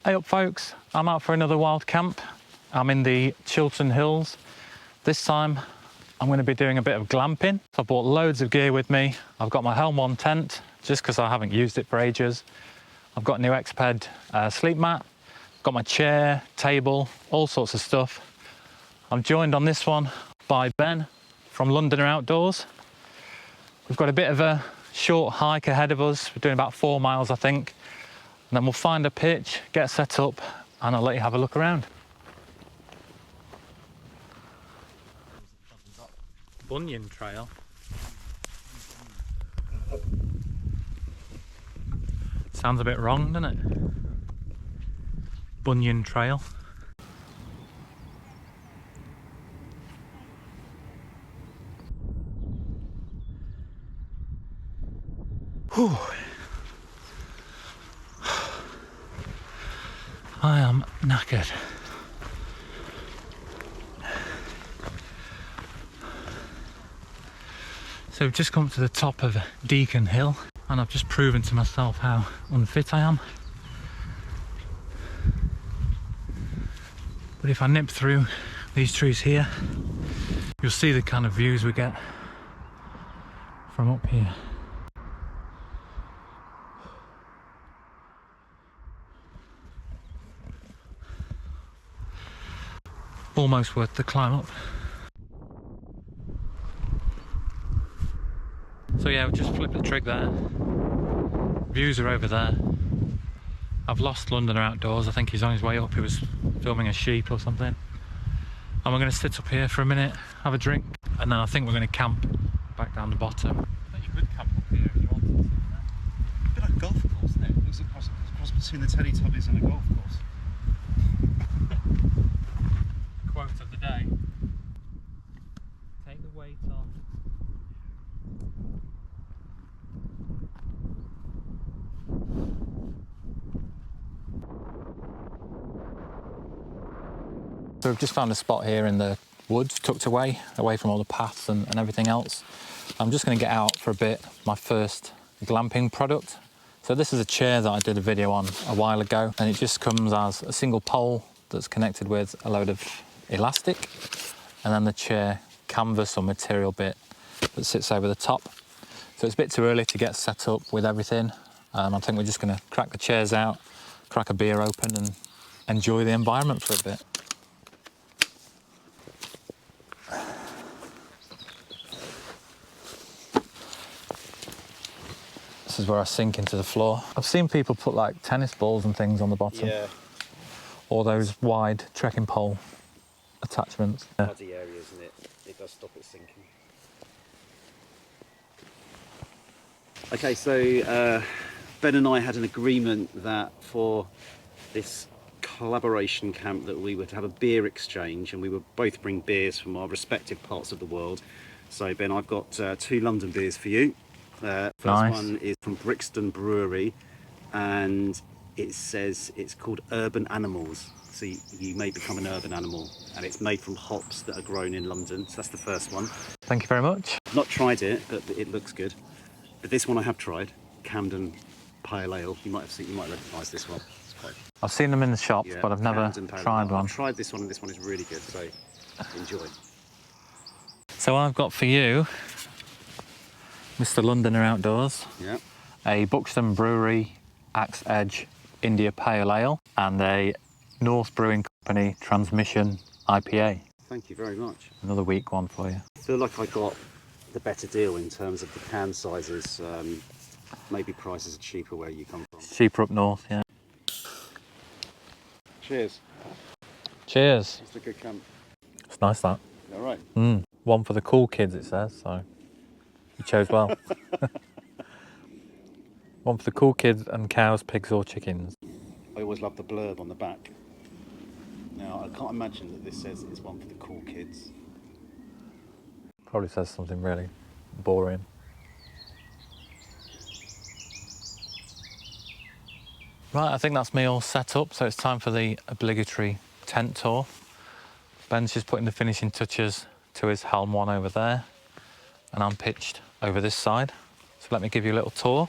Hey up folks, I'm out for another wild camp. I'm in the Chiltern Hills. This time I'm going to be doing a bit of glamping. I bought loads of gear with me. I've got my Helm I tent, just because I haven't used it for ages. I've got a new Exped sleep mat, got my chair, table, all sorts of stuff. I'm joined on this one by Ben from Londoner Outdoors. We've got a bit of a short hike ahead of us. We're doing about 4 miles, I think. And then we'll find a pitch, get set up, and I'll let you have a look around. Bunyan Trail. Sounds a bit wrong, doesn't it? Bunyan Trail. Whew. I am knackered. So we've just come to the top of Deacon Hill and I've just proven to myself how unfit I am. But if I nip through these trees here, you'll see the kind of views we get from up here. Almost worth the climb up. So yeah, we've just flipped the trig there. Views are over there. I've lost Londoner Outdoors. I think he's on his way up. He was filming a sheep or something. And we're going to sit up here for a minute, have a drink, and then I think we're going to camp back down the bottom. I bet you could camp up here if you wanted to. A bit like a golf course, isn't it? It looks like a cross between the Teletubbies and a golf course. Quote of the day. Take the weight off. So we've just found a spot here in the woods, tucked away from all the paths and everything else. I'm just going to get out for a bit, my first glamping product. So this is a chair that I did a video on a while ago, and it just comes as a single pole that's connected with a load of elastic, and then the chair canvas or material bit that sits over the top. So it's a bit too early to get set up with everything. I think we're just going to crack the chairs out, crack a beer open and enjoy the environment for a bit. This is where I sink into the floor. I've seen people put like tennis balls and things on the bottom. Yeah. Or those wide trekking pole attachments. Muddy area, isn't it? It does stop it sinking. Okay, so Ben and I had an agreement that for this collaboration camp that we would have a beer exchange, and we would both bring beers from our respective parts of the world. So Ben, I've got 2 London beers for you. First Nice. one is from Brixton Brewery, and it says it's called Urban Animals. So you may become an urban animal, and it's made from hops that are grown in London. So that's the first one. Thank you very much. Not tried it, but it looks good. But this one I have tried, Camden Pale Ale. You might recognise this one. It's quite, I've seen them in the shops, yeah, but I've never Camden Pale tried Ale. one. I've tried this one, and this one is really good. So enjoy. So I've got for you, Mr. Londoner Outdoors, Yeah. a Buxton Brewery Axe Edge India Pale Ale and a North Brewing Company Transmission IPA. Thank you very much. Another weak one for you. I feel like I got the better deal in terms of the can sizes. Maybe prices are cheaper where you come from. Cheaper up north, yeah. Cheers. Cheers. It's a good camp. It's nice that. All right. One for the cool kids, it says, so you chose well. One for the cool kids and cows, pigs or chickens. I always love the blurb on the back. Now, I can't imagine that this says it's one for the cool kids. Probably says something really boring. Right, I think that's me all set up, so it's time for the obligatory tent tour. Ben's just putting the finishing touches to his Helm I over there, and I'm pitched over this side. So let me give you a little tour.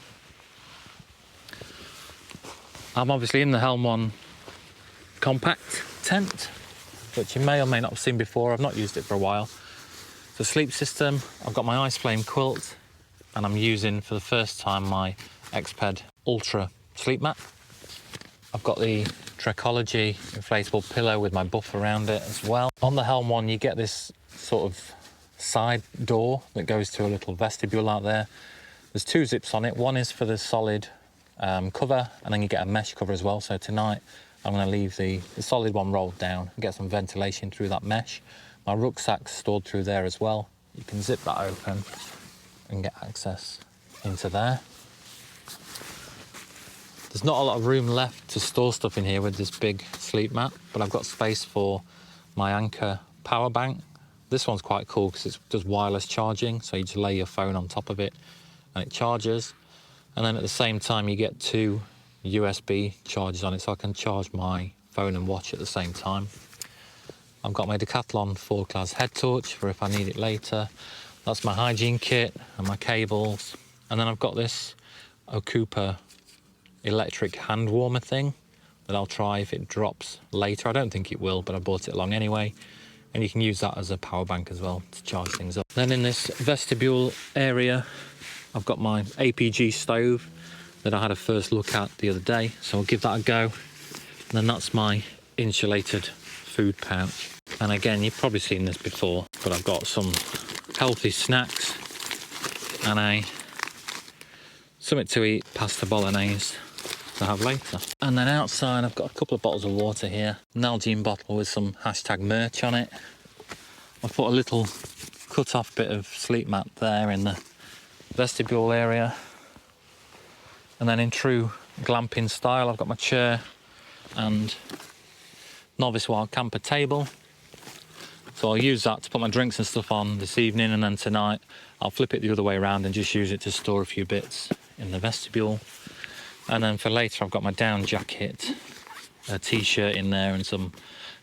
I'm obviously in the Helm I compact tent, which you may or may not have seen before. I've not used it for a while. The sleep system, I've got my ice flame quilt, and I'm using for the first time my Exped Ultra sleep mat. I've got the Trekology inflatable pillow with my buff around it as well. On the Helm one, you get this sort of side door that goes to a little vestibule out there. There's 2 zips on it. One is for the solid cover, and then you get a mesh cover as well. So tonight I'm going to leave the solid one rolled down and get some ventilation through that mesh. My rucksack's stored through there as well. You can zip that open and get access into there. There's not a lot of room left to store stuff in here with this big sleep mat, but I've got space for my Anker power bank. This one's quite cool because it does wireless charging, so you just lay your phone on top of it and it charges. And then at the same time you get 2 USB chargers on it, so I can charge my phone and watch at the same time. I've got my Decathlon 4-class head torch for if I need it later. That's my hygiene kit and my cables. And then I've got this Okupa electric hand warmer thing that I'll try if it drops later. I don't think it will, but I bought it along anyway. And you can use that as a power bank as well to charge things up. Then in this vestibule area, I've got my APG stove that I had a first look at the other day, so I'll give that a go. And then that's my insulated food pouch. And again, you've probably seen this before, but I've got some healthy snacks and something to eat, pasta bolognese to have later. And then outside I've got a couple of bottles of water here, an Nalgene bottle with some hashtag merch on it. I've put a little cut off bit of sleep mat there in the vestibule area. And then in true glamping style, I've got my chair and novice wild camper table. So I'll use that to put my drinks and stuff on this evening, and then tonight I'll flip it the other way around and just use it to store a few bits in the vestibule. And then for later I've got my down jacket, a t-shirt in there and some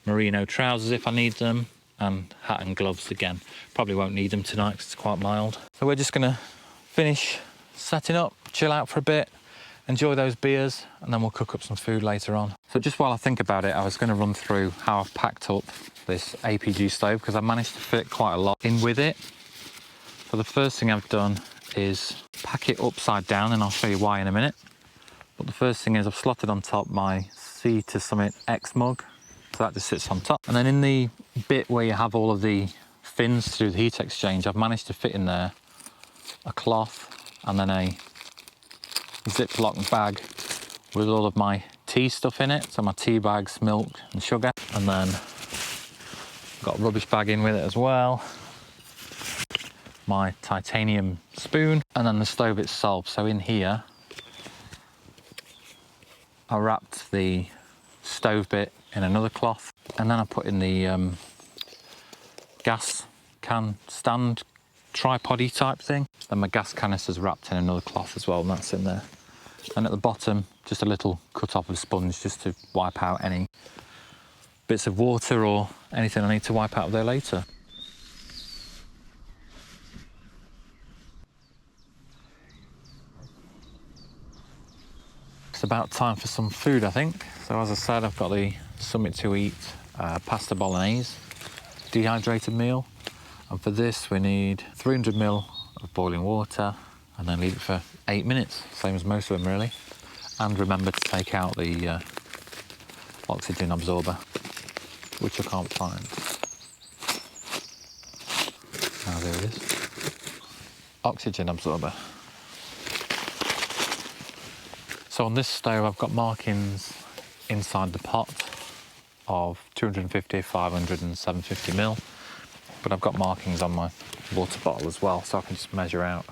merino trousers if I need them, and hat and gloves again. Probably won't need them tonight because it's quite mild. So we're just gonna finish setting up, chill out for a bit, enjoy those beers, and then we'll cook up some food later on. So just while I think about it, I was going to run through how I've packed up this APG stove, because I managed to fit quite a lot in with it. So the first thing I've done is pack it upside down, and I'll show you why in a minute. But the first thing is I've slotted on top my Sea to Summit X mug, so that just sits on top. And then in the bit where you have all of the fins to do the heat exchange, I've managed to fit in there a cloth and then a Ziploc bag with all of my tea stuff in it, so my tea bags, milk and sugar, and then got a rubbish bag in with it as well, my titanium spoon, and then the stove itself. So in here I wrapped the stove bit in another cloth, and then I put in the gas can stand tripod-y type thing. Then my gas canister's wrapped in another cloth as well, and that's in there. And at the bottom, just a little cut off of sponge just to wipe out any bits of water or anything I need to wipe out of there later. It's about time for some food, I think. So as I said, I've got the Summit to Eat pasta bolognese, dehydrated meal. And for this, we need 300 ml of boiling water, and then leave it for 8 minutes, same as most of them really. And remember to take out the oxygen absorber, which I can't find. Ah, there it is. Oxygen absorber. So on this stove, I've got markings inside the pot of 250, 500 and 750 ml. But I've got markings on my water bottle as well, so I can just measure out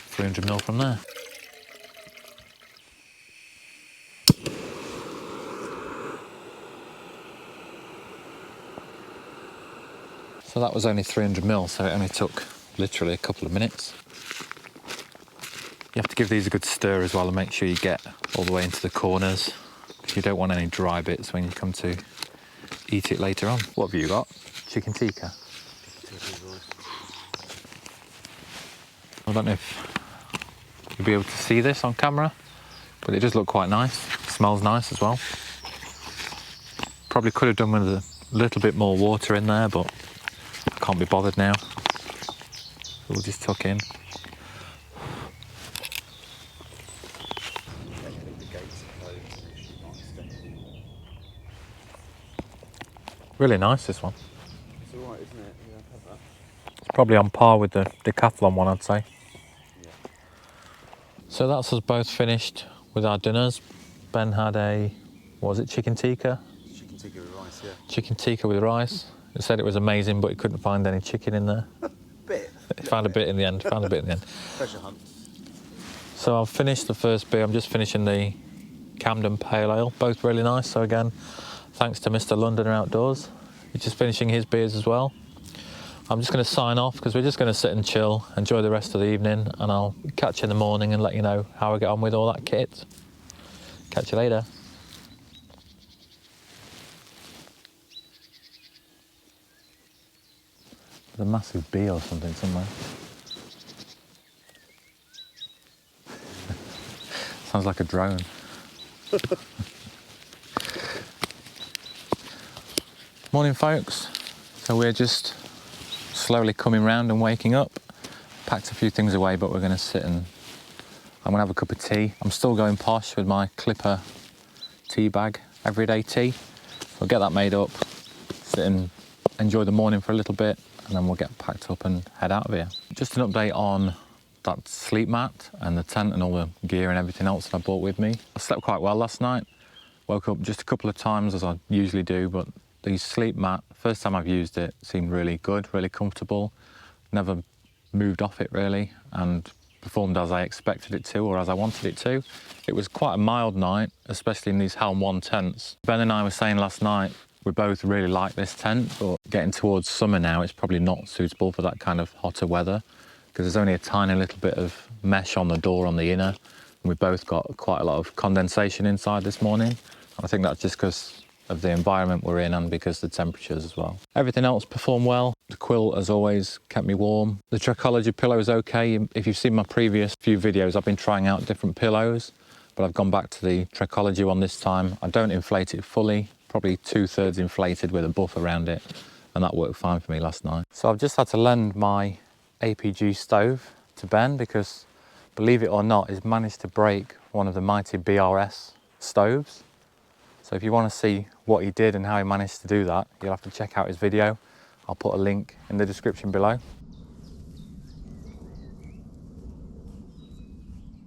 300 ml from there. So that was only 300 ml, so it only took literally a couple of minutes. You have to give these a good stir as well and make sure you get all the way into the corners, because you don't want any dry bits when you come to eat it later on. What have you got? Chicken tikka? I don't know if you'll be able to see this on camera, but it does look quite nice. It smells nice as well. Probably could have done with a little bit more water in there, but I can't be bothered now. We'll just tuck in. Really nice, this one. It's alright, isn't it? Yeah, I've had that. It's probably on par with the Decathlon one, I'd say. Yeah. So that's us both finished with our dinners. Ben had a, what was it, chicken tikka? Chicken tikka with rice, yeah. Chicken tikka with rice. He said it was amazing, but he couldn't find any chicken in there. Bit. He found a bit in the end, Treasure hunt. So I've finished the first beer. I'm just finishing the Camden Pale Ale. Both really nice. So again, thanks to Mr. Londoner Outdoors. He's just finishing his beers as well. I'm just going to sign off because we're just going to sit and chill, enjoy the rest of the evening, and I'll catch you in the morning and let you know how I get on with all that kit. Catch you later. There's a massive bee or something somewhere. Sounds like a drone. Morning, folks. So we're just slowly coming round and waking up. Packed a few things away, but we're going to sit and I'm going to have a cup of tea. I'm still going posh with my Clipper tea bag, everyday tea. We'll get that made up, sit and enjoy the morning for a little bit, and then we'll get packed up and head out of here. Just an update on that sleep mat and the tent and all the gear and everything else that I brought with me. I slept quite well last night. Woke up just a couple of times as I usually do, but the sleep mat, first time I've used it, seemed really good, really comfortable. Never moved off it really, and performed as I expected it to, or as I wanted it to. It was quite a mild night, especially in these Helm I tents. Ben and I were saying last night, we both really like this tent, but getting towards summer now, it's probably not suitable for that kind of hotter weather, because there's only a tiny little bit of mesh on the door on the inner, and we've both got quite a lot of condensation inside this morning. I think that's just because of the environment we're in and because of the temperatures as well. Everything else performed well. The quilt, as always, kept me warm. The Tricology pillow is okay. If you've seen my previous few videos, I've been trying out different pillows, but I've gone back to the Tricology one this time. I don't inflate it fully, probably 2/3 inflated with a buff around it, and that worked fine for me last night. So I've just had to lend my APG stove to Ben because, believe it or not, he's managed to break one of the mighty BRS stoves. So if you want to see what he did and how he managed to do that, you'll have to check out his video. I'll put a link in the description below.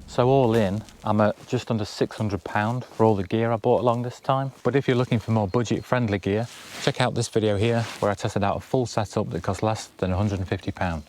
So all in, I'm at just under £600 for all the gear I bought along this time. But if you're looking for more budget-friendly gear, check out this video here where I tested out a full setup that cost less than £150.